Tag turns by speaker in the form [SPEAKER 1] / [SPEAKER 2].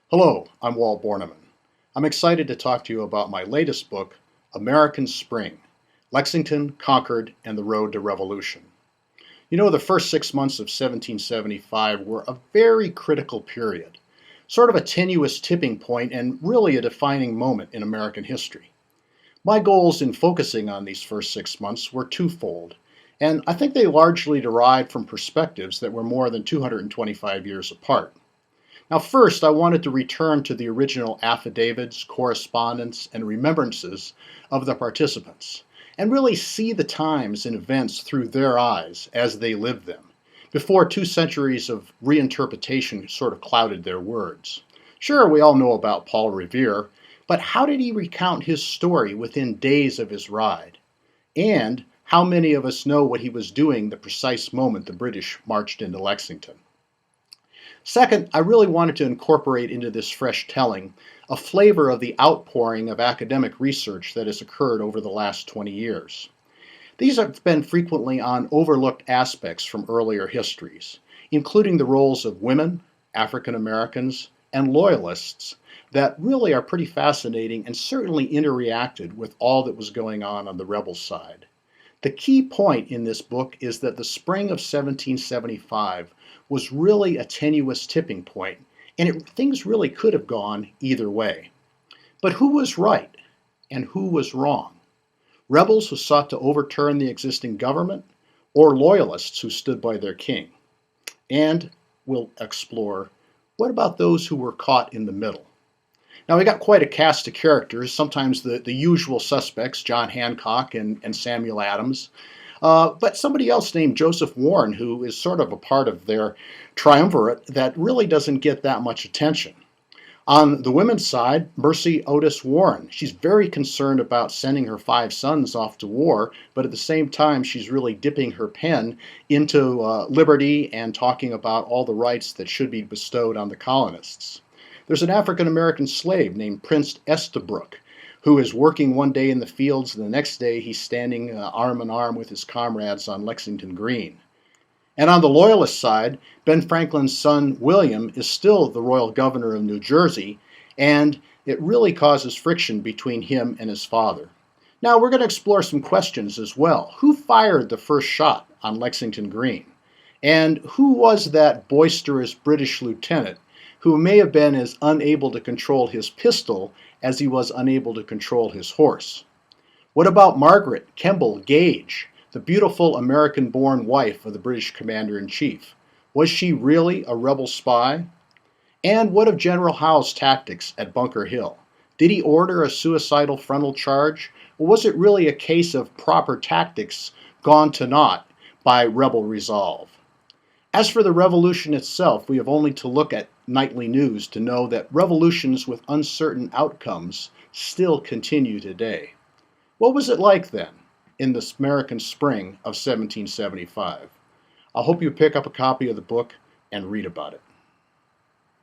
[SPEAKER 1] Hello, I'm Walt Borneman. I'm excited to talk to you about my latest book, American Spring, Lexington, Concord, and the Road to Revolution. You know, the first 6 months of 1775 were a very critical period, sort of a tenuous tipping point and really a defining moment in American history. My goals in focusing on these first 6 months were twofold, and I think they largely derived from perspectives that were more than 225 years apart. Now, first, I wanted to return to the original affidavits, correspondence, and remembrances of the participants, and really see the times and events through their eyes as they lived them, before 2 centuries of reinterpretation sort of clouded their words. Sure, we all know about Paul Revere, but how did he recount his story within days of his ride? And how many of us know what he was doing the precise moment the British marched into Lexington? Second, I really wanted to incorporate into this fresh telling a flavor of the outpouring of academic research that has occurred over the last 20 years. These have been frequently on overlooked aspects from earlier histories, including the roles of women, African Americans, and Loyalists that really are pretty fascinating and certainly interreacted with all that was going on the rebel side. The key point in this book is that the spring of 1775 was really a tenuous tipping point, and things really could have gone either way. But who was right and who was wrong? Rebels who sought to overturn the existing government, or loyalists who stood by their king? And we'll explore, what about those who were caught in the middle? Now, we got quite a cast of characters, sometimes the usual suspects, John Hancock and Samuel Adams, but somebody else named Joseph Warren, who is sort of a part of their triumvirate that really doesn't get that much attention. On the women's side, Mercy Otis Warren. She's very concerned about sending her 5 sons off to war, but at the same time, she's really dipping her pen into liberty and talking about all the rights that should be bestowed on the colonists. There's an African-American slave named Prince Estabrook, who is working one day in the fields, and the next day he's standing arm in arm with his comrades on Lexington Green. And on the Loyalist side, Ben Franklin's son William is still the royal governor of New Jersey, and it really causes friction between him and his father. Now, we're going to explore some questions as well. Who fired the first shot on Lexington Green? And who was that boisterous British lieutenant who may have been as unable to control his pistol as he was unable to control his horse? What about Margaret Kemble Gage, the beautiful American-born wife of the British commander-in-chief? Was she really a rebel spy? And what of General Howe's tactics at Bunker Hill? Did he order a suicidal frontal charge, or was it really a case of proper tactics gone to naught by rebel resolve? As for the revolution itself, we have only to look at nightly news to know that revolutions with uncertain outcomes still continue today. What was it like then, in the American spring of 1775? I hope you pick up a copy of the book and read about it.